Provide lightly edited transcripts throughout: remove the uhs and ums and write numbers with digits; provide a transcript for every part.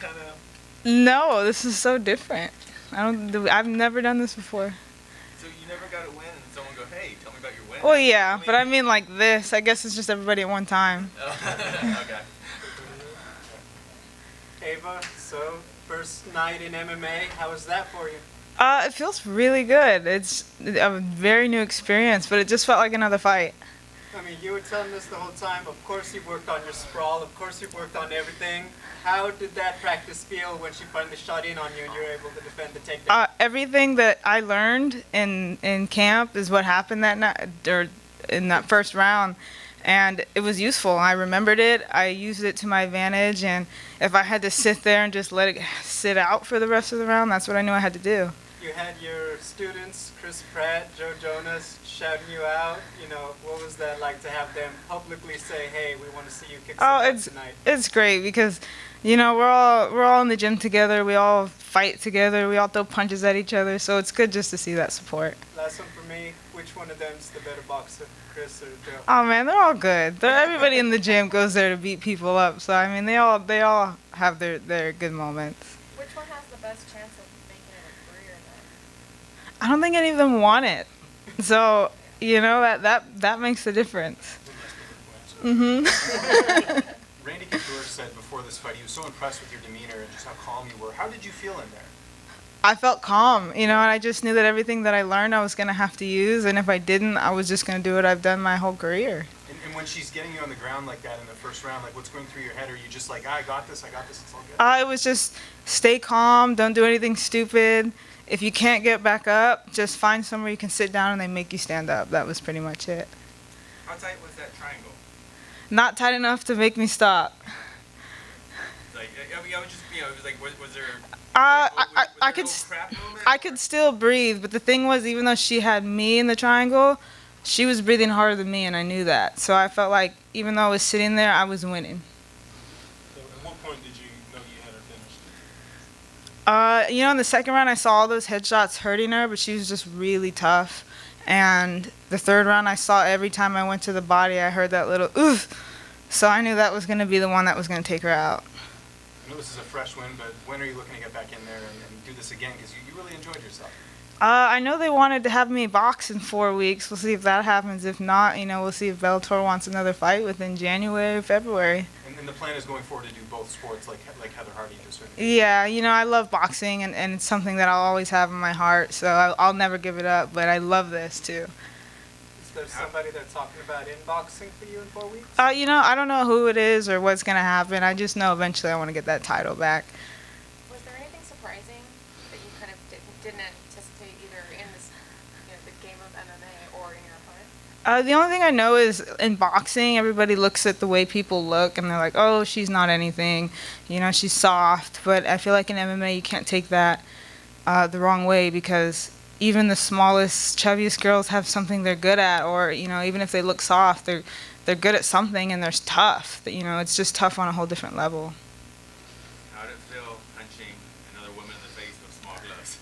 kind of? No, this is so different. I've never done this before. So you never got a win, and someone go, "Hey, tell me about your win." Well, yeah, but I mean like this. I guess it's just everybody at one time. Okay. Ava, so first night in MMA, how was that for you? It feels really good. It's a very new experience, but it just felt like another fight. I mean, you were telling us the whole time, of course you worked on your sprawl, of course you worked on everything. How did that practice feel when she finally shot in on you and you were able to defend the takedown? Everything that I learned in camp is what happened that night, or in that first round, and it was useful. I remembered it. I used it to my advantage, and if I had to sit there and just let it sit out for the rest of the round, that's what I knew I had to do. You had your students, Chris Pratt, Joe Jonas, shouting you out. You know, what was that like to have them publicly say, "Hey, we want to see you kick some butt tonight"? It's great because, you know, we're all in the gym together. We all fight together. We all throw punches at each other. So it's good just to see that support. Last one for me. Which one of them's the better boxer, Chris or Joe? Oh man, they're all good. Everybody in the gym goes there to beat people up. So I mean, they all have their good moments. Which one has the best chance of making it a career then? I don't think any of them want it. So, you know, that makes the difference. Mhm. Randy Couture said before this fight he was so impressed with your demeanor and just how calm you were. How did you feel in there? I felt calm, you know, and I just knew that everything that I learned I was going to have to use, and if I didn't, I was just going to do what I've done my whole career. And when she's getting you on the ground like that in the first round, like what's going through your head? Are you just like, I got this, it's all good? It was just stay calm, don't do anything stupid. If you can't get back up, just find somewhere you can sit down and they make you stand up. That was pretty much it. How tight was that triangle? Not tight enough to make me stop. Like, I mean, I was just, you know, it was like, was there? I could still breathe, but the thing was, even though she had me in the triangle, she was breathing harder than me, and I knew that. So I felt like even though I was sitting there, I was winning. So at what point did you know you had her finished? You know, in the second round, I saw all those headshots hurting her, but she was just really tough. And the third round, I saw every time I went to the body, I heard that little oof. So I knew that was going to be the one that was going to take her out. I know this is a fresh win, but when are you looking to get back in there and do this again? Because you really enjoyed yourself. I know they wanted to have me box in 4 weeks. We'll see if that happens. If not, you know, we'll see if Bellator wants another fight within January, February. And the plan is going forward to do both sports like Heather Hardy just said. Yeah, you know, I love boxing, and it's something that I'll always have in my heart, so I'll never give it up, but I love this too. Is there somebody they're talking about in boxing for you in 4 weeks? You know, I don't know who it is or what's going to happen. I just know eventually I want to get that title back. Was there anything surprising that you kind of didn't anticipate either in this, you know, the game of MMA or in your opponent? The only thing I know is in boxing, everybody looks at the way people look, and they're like, oh, she's not anything. You know, she's soft. But I feel like in MMA, you can't take that the wrong way, because even the smallest, chubbiest girls have something they're good at, or, you know, even if they look soft, they're good at something, and they're tough. You know, it's just tough on a whole different level. How did it feel punching another woman in the face with small gloves?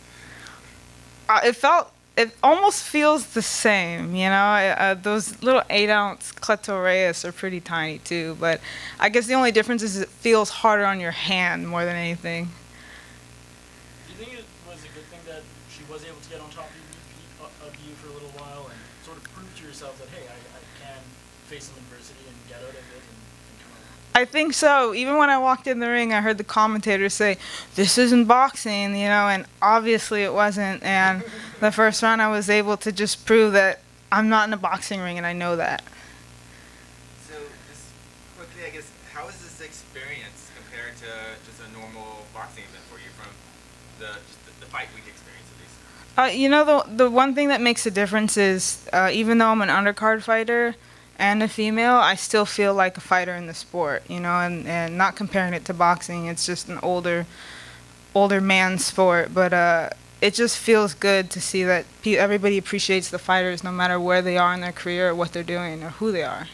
It almost feels the same, you know. Those little 8-ounce Cleto Reyes are pretty tiny too, but I guess the only difference is it feels harder on your hand more than anything. Do you think it was a good thing that she was able to get on top of you for a little while and sort of prove to yourself that, hey, I can face some adversity and get out of it and come out? I think so. Even when I walked in the ring, I heard the commentators say, this isn't boxing, you know, and obviously it wasn't. And the first round I was able to just prove that I'm not in a boxing ring, and I know that. So, just quickly, I guess, how is this experience compared to just a normal boxing event for you from the fight week experience at least? You know, the one thing that makes a difference is even though I'm an undercard fighter and a female, I still feel like a fighter in the sport, you know, and not comparing it to boxing. It's just an older man's sport, but it just feels good to see that everybody appreciates the fighters no matter where they are in their career or what they're doing or who they are.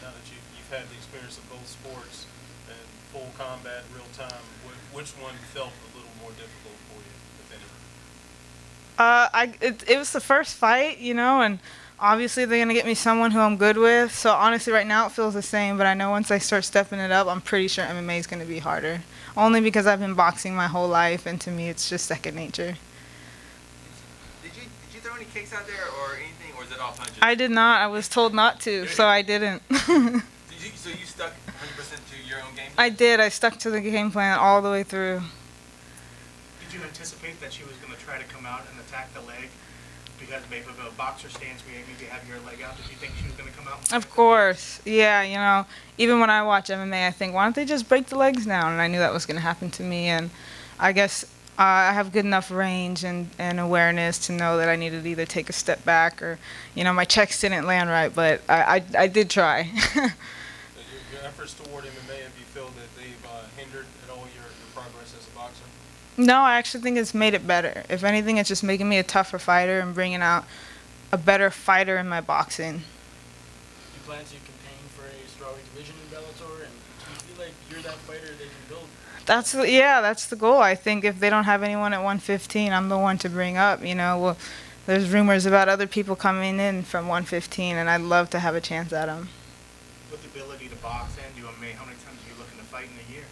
Now that you've had the experience of both sports and full combat, real time, which one felt a little more difficult for you, if any? It was the first fight, you know, and Obviously, they're gonna get me someone who I'm good with. So honestly, right now it feels the same. But I know once I start stepping it up, I'm pretty sure MMA is gonna be harder. Only because I've been boxing my whole life, and to me, it's just second nature. Did you throw any kicks out there or anything, or is it all punches? I did not. I was told not to, so I didn't. So you stuck 100% to your own game? I did. I stuck to the game plan all the way through. Did you anticipate that she was going to try to come out and attack the leg? Because maybe of a boxer stance, we maybe have your leg out. Did you think she was going to come out? Of course. Yeah, you know, even when I watch MMA, I think, why don't they just break the legs down? And I knew that was going to happen to me. And I guess I have good enough range and awareness to know that I needed to either take a step back or, you know, my checks didn't land right, but I did try. Your efforts toward MMA, have you feel that they've hindered at all your progress as a boxer? No, I actually think it's made it better. If anything, it's just making me a tougher fighter and bringing out a better fighter in my boxing. Do you plan to campaign for a strawweight division in Bellator, and do you feel like you're that fighter they can build? That's the goal. I think if they don't have anyone at 115, I'm the one to bring up. You know, well, there's rumors about other people coming in from 115, and I'd love to have a chance at them. With the ability to box and do MMA, how many times are you looking to fight in a year?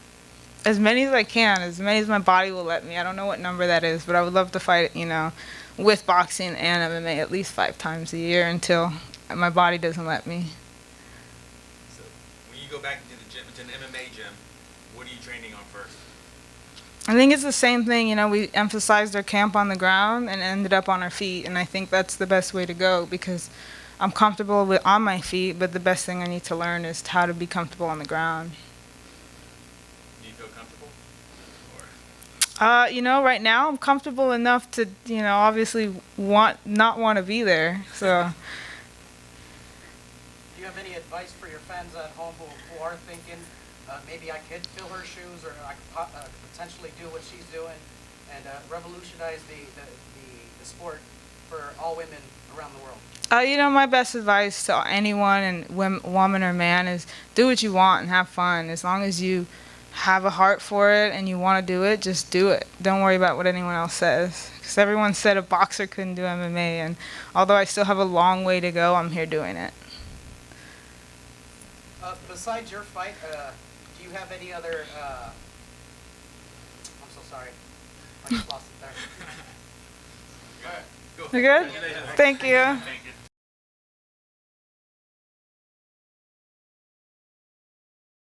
As many as I can, as many as my body will let me. I don't know what number that is, but I would love to fight, you know, with boxing and MMA at least 5 times a year until my body doesn't let me. So when you go back into the gym, into an MMA gym, what are you training on first? I think it's the same thing, you know, we emphasized our camp on the ground and ended up on our feet, and I think that's the best way to go because I'm comfortable on my feet, but the best thing I need to learn is how to be comfortable on the ground. Do you feel comfortable? Or You know, right now I'm comfortable enough to, you know, obviously not want to be there, so. Do you have any advice for your fans at home who are thinking, maybe I could fill her shoes or I could potentially do what she's doing and revolutionize the sport for all women around the world? You know, my best advice to anyone, and woman or man, is do what you want and have fun. As long as you have a heart for it and you want to do it, just do it. Don't worry about what anyone else says. Because everyone said a boxer couldn't do MMA, and although I still have a long way to go, I'm here doing it. Besides your fight, do you have any other... I'm so sorry. I just lost it there. go ahead. Go. You good? Thank you. Thank you.